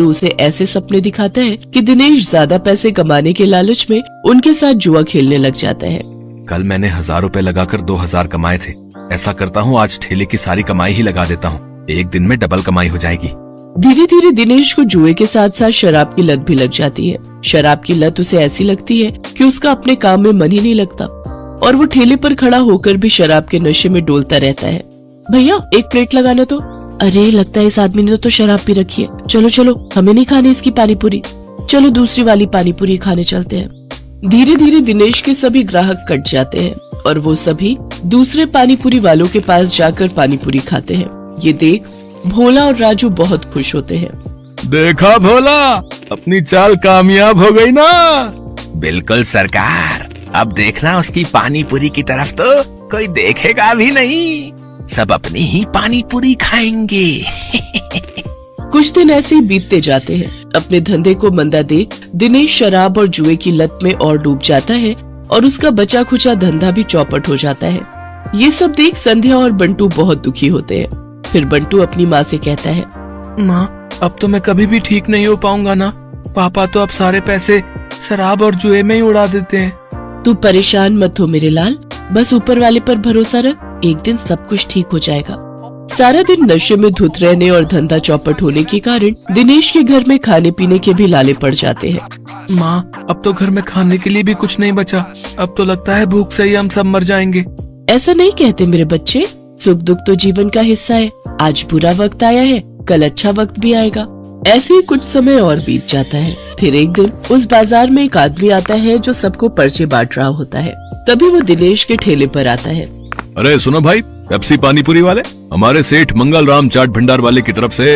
वीरू उसे ऐसे सपने दिखाता है कि दिनेश ज्यादा पैसे कमाने के लालच में उनके साथ जुआ खेलने लग जाता है। कल मैंने 1000 रुपए लगाकर 2000 कमाए थे। ऐसा करता हूँ, आज ठेले की सारी कमाई ही लगा देता हूँ। एक दिन में डबल कमाई हो जाएगी। धीरे धीरे दिनेश को जुए के साथ साथ शराब की लत भी लग जाती है। शराब की लत उसे ऐसी लगती है कि उसका अपने काम में मन ही नहीं लगता और वो ठेले पर खड़ा होकर भी शराब के नशे में डोलता रहता है। भैया एक प्लेट लगाना तो। अरे लगता है इस आदमी ने तो शराब पी रखी है। चलो चलो, हमें नहीं खानी इसकी पानी पूरी, चलो दूसरी वाली पानी पूरी खाने चलते हैं। धीरे धीरे दिनेश के सभी ग्राहक कट जाते हैं और वो सभी दूसरे पानी पूरी वालों के पास जाकर पानी पूरी खाते हैं। ये देख भोला और राजू बहुत खुश होते हैं। देखा भोला, अपनी चाल कामयाब हो गई ना। बिल्कुल सरकार, अब देखना उसकी पानी पूरी की तरफ तो कोई देखेगा भी नहीं, सब अपनी ही पानी पूरी खाएंगे। कुछ दिन ऐसे ही बीतते जाते हैं। अपने धंधे को मंदा देख दिनेश शराब और जुए की लत में और डूब जाता है और उसका बचा खुचा धंधा भी चौपट हो जाता है। ये सब देख संध्या और बंटू बहुत दुखी होते हैं। फिर बंटू अपनी माँ से कहता है, माँ अब तो मैं कभी भी ठीक नहीं हो पाऊंगा ना। पापा तो अब सारे पैसे शराब और जुए में ही उड़ा देते हैं। तू परेशान मत हो मेरे लाल, बस ऊपर वाले पर भरोसा रख, एक दिन सब कुछ ठीक हो जाएगा। सारा दिन नशे में धुत रहने और धंधा चौपट होने के कारण दिनेश के घर में खाने पीने के भी लाले पड़ जाते हैं। माँ अब तो घर में खाने के लिए भी कुछ नहीं बचा। अब तो लगता है भूख से ही हम सब मर जाएंगे। ऐसा नहीं कहते मेरे बच्चे, सुख दुख तो जीवन का हिस्सा है। आज बुरा वक्त आया है, कल अच्छा वक्त भी आएगा। ऐसे ही कुछ समय और बीत जाता है। फिर एक दिन उस बाजार में एक आदमी आता है जो सबको पर्चे बांट रहा होता है। तभी वो दिनेश के ठेले पर आता है। अरे सुनो भाई, पेप्सी पानी पूरी वाले, हमारे सेठ मंगल राम चाट भंडार वाले की तरफ से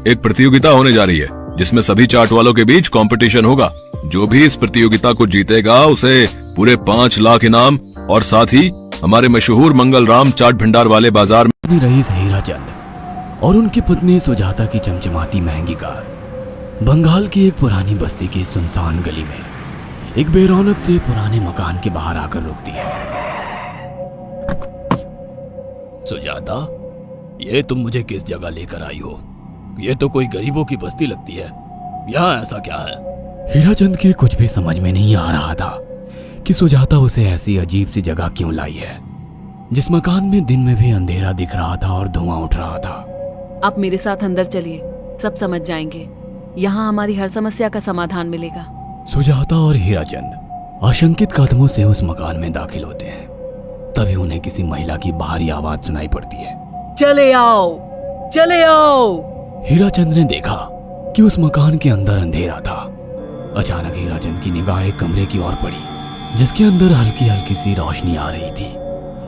एक प्रतियोगिता होने जा रही है जिसमें सभी चाट वालों के बीच कंपटीशन होगा। जो भी इस प्रतियोगिता को जीतेगा उसे पूरे 5 लाख इनाम और साथ ही हमारे मशहूर मंगल राम चाट भंडार वाले बाजार में रईस हीराचंद और उनकी पत्नी सुजाता की चमचमाती महंगी कार बंगाल की एक पुरानी बस्ती की सुनसान गली में एक बेरौनक से पुराने मकान के बाहर आकर रुकती है। सुजाता, ये तुम मुझे किस जगह लेकर आई हो? ये तो कोई गरीबों की बस्ती लगती है, यहाँ ऐसा क्या है? हीराचंद की कुछ भी समझ में नहीं आ रहा था कि सुजाता उसे ऐसी अजीब सी जगह क्यों लाई है जिस मकान में दिन में भी अंधेरा दिख रहा था और धुआं उठ रहा था। आप मेरे साथ अंदर चलिए, सब समझ जाएंगे। यहाँ हमारी हर समस्या का समाधान मिलेगा। सुजाता और हीराचंद आशंकित कदमों से उस मकान में दाखिल होते हैं। तभी उन्हें किसी महिला की बाहरी आवाज सुनाई पड़ती है, चले आओ, चले आओ। हीराचंद ने देखा कि उस मकान के अंदर अंधेरा था। अचानक हीराचंद की निगाह एक कमरे की ओर पड़ी जिसके अंदर हल्की हल्की सी रोशनी आ रही थी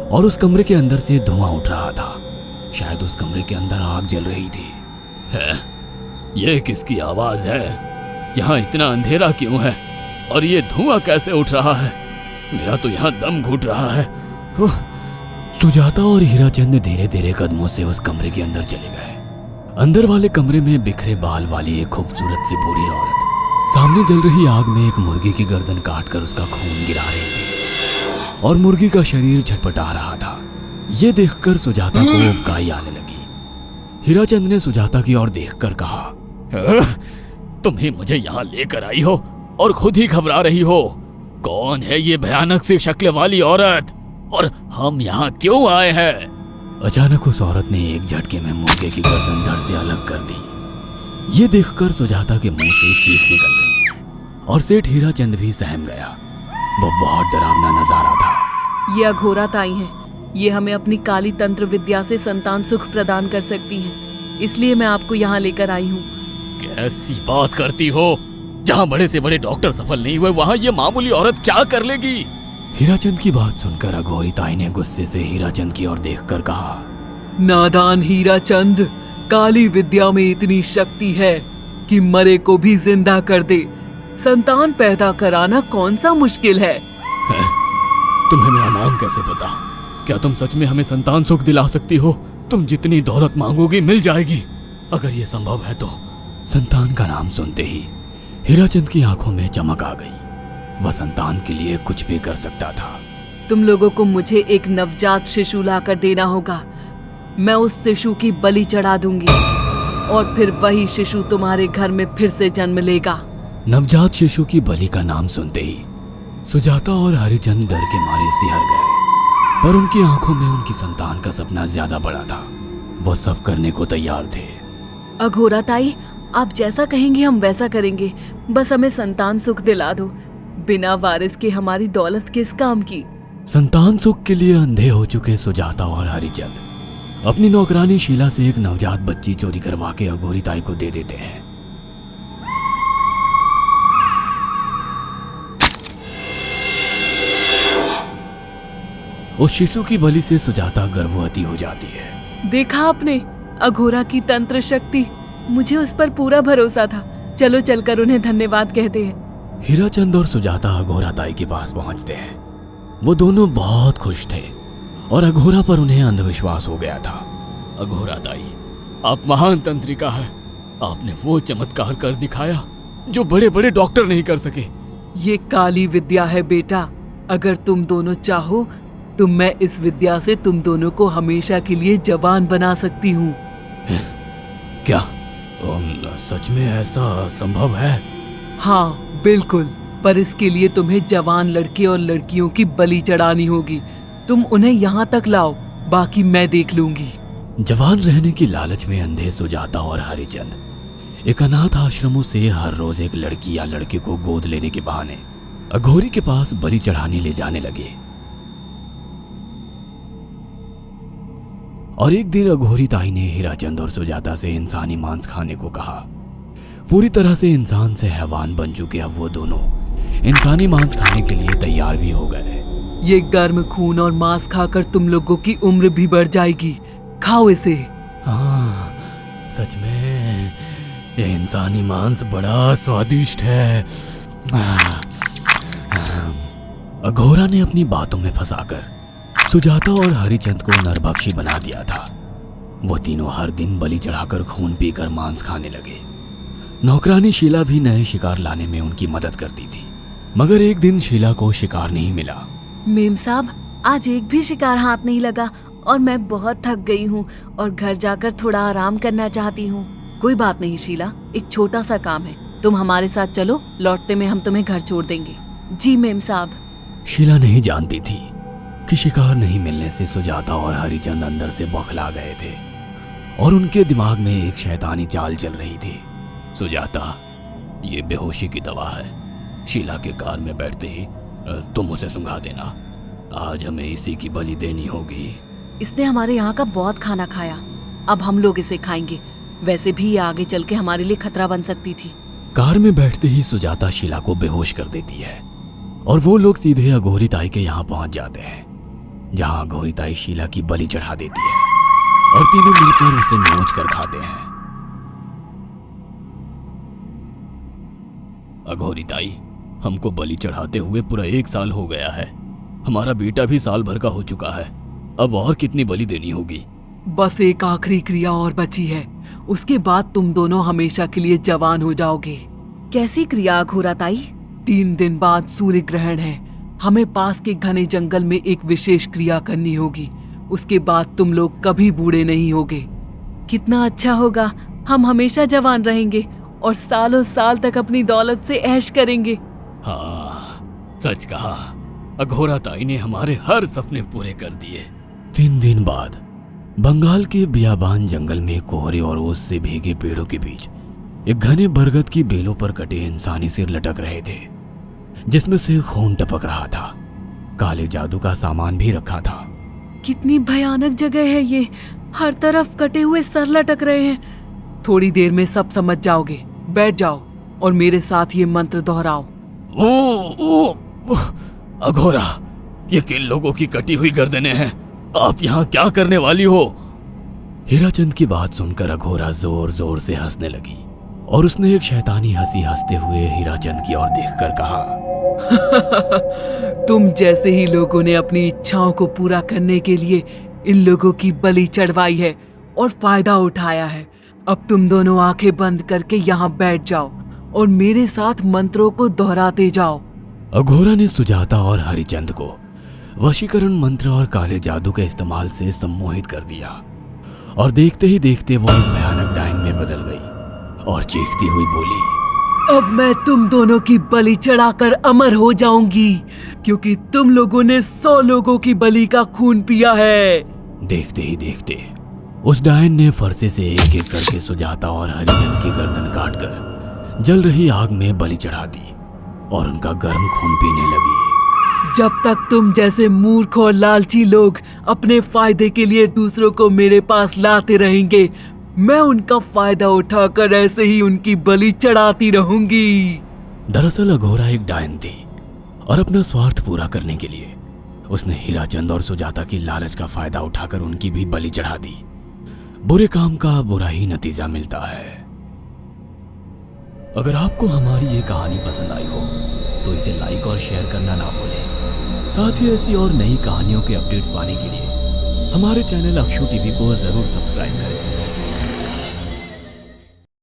और उस कमरे के अंदर से धुआं उठ रहा था। शायद उस कमरे के अंदर आग जल रही थी। है, ये किसकी आवाज है? यहाँ इतना अंधेरा क्यों है और ये धुआं कैसे उठ रहा है? मेरा तो यहाँ दम घुट रहा है। सुजाता और हीराचंद धीरे धीरे कदमों से उस कमरे के अंदर चले गए। अंदर वाले कमरे में बिखरे बाल वाली एक खूबसूरत सी बूढ़ी औरत सामने जल रही आग में एक मुर्गी की गर्दन काटकर उसका खून गिरा रही थी और मुर्गी का शरीर झटपटा रहा था। ये देखकर सुजाता को उबकाई आने लगी। हीराचंद ने सुजाता की ओर देखकर कहा, तुम ही मुझे यहाँ लेकर आई हो और खुद ही घबरा रही हो। कौन है ये भयानक सी शक्ल वाली औरत और हम यहाँ क्यों आए हैं? अचानक उस औरत ने एक झटके में मुर्गे की गर्दन धड़ से अलग कर दी। ये देखकर सुजाता के मुंह से चीख निकल गई और सेठ हीराचंद भी सहम गया। वो बहुत डरावना नजारा था। ये अघोरा ताई हैं। ये हमें अपनी काली तंत्र विद्या से संतान सुख प्रदान कर सकती हैं। इसलिए मैं आपको यहाँ लेकर आई हूँ। कैसी बात करती हो? जहाँ बड़े से बड़े डॉक्टर सफल नहीं हुए वहाँ ये मामूली औरत क्या कर लेगी? हीराचंद की बात सुनकर अघोरी ताई ने गुस्से से हीराचंद की ओर देखकर कहा, नादान हीराचंद, काली विद्या में इतनी शक्ति है कि मरे को भी जिंदा कर दे। संतान पैदा कराना कौन सा मुश्किल है? तुम्हें मेरा नाम कैसे पता? क्या तुम सच में हमें संतान सुख दिला सकती हो? तुम जितनी दौलत मांगोगी मिल जाएगी अगर ये संभव है तो। संतान का नाम सुनते ही हीराचंद की आंखों में चमक आ गई। वह संतान के लिए कुछ भी कर सकता था। तुम लोगों को मुझे एक नवजात शिशु लाकर देना होगा। मैं उस शिशु की बलि चढ़ा दूंगी। और फिर वही शिशु तुम्हारे घर में फिर से जन्म लेगा। नवजात शिशु की बलि का नाम सुनते ही सुजाता और हरिचंद डर के मारे सिहर गए, पर उनकी आंखों में उनकी संतान का सपना ज्यादा बड़ा था। वो सब करने को तैयार थे। अघोरा ताई, आप जैसा कहेंगे हम वैसा करेंगे, बस हमें संतान सुख दिला दो। बिना वारिस के हमारी दौलत किस काम की। संतान सुख के लिए अंधे हो चुके सुजाता और हरिचंद अपनी नौकरानी शीला से एक नवजात बच्ची चोरी करवा के अघोरी ताई को दे देते हैं। उस शिशु की बलि से सुजाता गर्भवती हो जाती है। देखा आपने अघोरा की तंत्र शक्ति, मुझे उस पर पूरा भरोसा था। चलो चलकर उन्हें धन्यवाद कहते हैं। हीराचंद और सुजाता अघोरा ताई के पास पहुंचते हैं। वो दोनों बहुत खुश थे और अघोरा पर उन्हें अंधविश्वास हो गया था। अघोरा ताई, आप महान तंत्रिका है। आपने वो चमत्कार कर दिखाया जो बड़े बड़े डॉक्टर नहीं कर सके। ये काली विद्या है बेटा। अगर तुम दोनों चाहो तो मैं इस विद्या से तुम दोनों को हमेशा के लिए जवान बना सकती हूँ। क्या सच में ऐसा संभव है? हाँ बिल्कुल, पर इसके लिए तुम्हें जवान लड़के और लड़कियों की बलि चढ़ानी होगी। तुम उन्हें यहाँ तक लाओ, बाकी मैं देख लूंगी। जवान रहने की लालच में अंधे सुजाता और हरिचंद एक अनाथ आश्रमों से हर रोज एक लड़की या लड़के को गोद लेने के बहाने अघोरी के पास बलि चढ़ाने ले जाने लगे। और एक दिन अघोरी ताई ने हीराचंद और सुजाता से इंसानी मांस खाने को कहा। पूरी तरह से इंसान से हैवान बन चुके अब वो दोनों इंसानी मांस खाने के लिए तैयार भी हो गए। ये गर्म खून और मांस खाकर तुम लोगों की उम्र भी बढ़ जाएगी। खाओ इसे। हाँ, सच में ये इंसानी मांस बड़ा स्वादिष्ट है। अघोरा ने अपनी बातों में फंसाकर सुजाता और हरिचंद को नरभक्षी बना दिया था। वो तीनों हर दिन बलि चढ़ाकर खून पीकर मांस खाने लगे। नौकरानी शीला भी नए शिकार लाने में उनकी मदद करती थी, मगर एक दिन शीला को शिकार नहीं मिला। मेम साहब, आज एक भी शिकार हाथ नहीं लगा और मैं बहुत थक गई हूँ और घर जाकर थोड़ा आराम करना चाहती हूँ। कोई बात नहीं शीला, एक छोटा सा काम है, तुम हमारे साथ चलो, लौटते में हम तुम्हें घर छोड़ देंगे। जी मेम साहब। शीला नहीं जानती थी कि शिकार नहीं मिलने से सुजाता और हरिचंद अंदर से बौखला गए थे और उनके दिमाग में एक शैतानी चाल चल रही थी। सुजाता, ये बेहोशी की दवा है। शीला के कार में बैठते ही तुम उसे सुंघा देना। आज हमें इसी की बलि देनी होगी। इसने हमारे यहाँ का बहुत खाना खाया, अब हम लोग इसे खाएंगे। वैसे भी ये आगे चल के हमारे लिए खतरा बन सकती थी। कार में बैठते ही सुजाता शीला को बेहोश कर देती है और वो लोग सीधे अघोरी ताई के यहाँ पहुंच जाते हैं, जहाँ अघोरी ताई शीला की बलि चढ़ा देती है और तीनों मिलकर उसे नोच कर खाते हैं। अघोरी ताई, हमको बलि चढ़ाते हुए पूरा 1 साल हो गया है। हमारा बेटा भी साल भर का हो चुका है। अब और कितनी बलि देनी होगी? बस एक आखिरी क्रिया और बची है, उसके बाद तुम दोनों हमेशा के लिए जवान हो जाओगे। कैसी क्रिया अघोरा ताई? 3 दिन बाद सूर्य ग्रहण है। हमें पास के घने जंगल में एक विशेष क्रिया करनी होगी। उसके बाद तुम लोग कभी बूढ़े नहीं होगे। कितना अच्छा होगा, हम हमेशा जवान रहेंगे और सालों साल तक अपनी दौलत से ऐश करेंगे। हाँ, सच कहा। अघोरा ताई ने हमारे हर सपने पूरे कर दिए। 3 दिन बाद बंगाल के बियाबान जंगल में कोहरे और ओस से भीगे पेड़ों के बीच एक घने बरगद की बेलों पर कटे इंसानी सिर लटक रहे थे, जिसमें से खून टपक रहा था। काले जादू का सामान भी रखा था। कितनी भयानक जगह है ये, हर तरफ कटे हुए सर लटक रहे हैं। थोड़ी देर में सब समझ जाओगे। बैठ जाओ और मेरे साथ ये मंत्र दोहराओ। ओ, अघोरा, ये किन लोगों की कटी हुई गर्दनें हैं? आप यहाँ क्या करने वाली हो? हीराचंद की बात सुनकर अघोरा जोर जोर से हंसने लगी और उसने एक शैतानी हंसी हंसते हुए हीराचंद की ओर देखकर कहा, तुम जैसे ही लोगों ने अपनी इच्छाओं को पूरा करने के लिए इन लोगों की बलि चढ़वाई है और फायदा उठाया है। अब तुम दोनों आंखें बंद करके यहाँ बैठ जाओ और मेरे साथ मंत्रों को दोहराते जाओ। अघोरा ने सुजाता और हरिचंद को वशीकरण मंत्र और काले जादू के इस्तेमाल से सम्मोहित कर दिया और देखते ही देखते वो एक भयानक डायन में बदल गई और चीखती हुई बोली, अब मैं तुम दोनों की बलि चढ़ाकर अमर हो जाऊंगी, क्योंकि तुम लोगों ने 100 लोगों की बलि का खून पिया है। देखते ही देखते उस डायन ने फरसे से एक एक करके सुजाता और हरिजन की गर्दन काटकर जल रही आग में बलि चढ़ा दी और उनका गर्म खून पीने लगी। जब तक तुम जैसे मूर्ख और लालची लोग अपने फायदे के लिए दूसरों को मेरे पास लाते रहेंगे, मैं उनका फायदा उठाकर ऐसे ही उनकी बलि चढ़ाती रहूंगी। दरअसल अघोरा एक डायन थी और अपना स्वार्थ पूरा करने के लिए उसने हीराचंद और सुजाता की लालच का फायदा उठाकर उनकी भी बलि चढ़ा दी। बुरे काम का बुरा ही नतीजा मिलता है। अगर आपको हमारी ये कहानी पसंद आई हो तो इसे लाइक और शेयर करना ना भूलें। साथ ही ऐसी और नई कहानियों के अपडेट्स पाने के लिए हमारे चैनल अक्षु टीवी को जरूर सब्सक्राइब करें।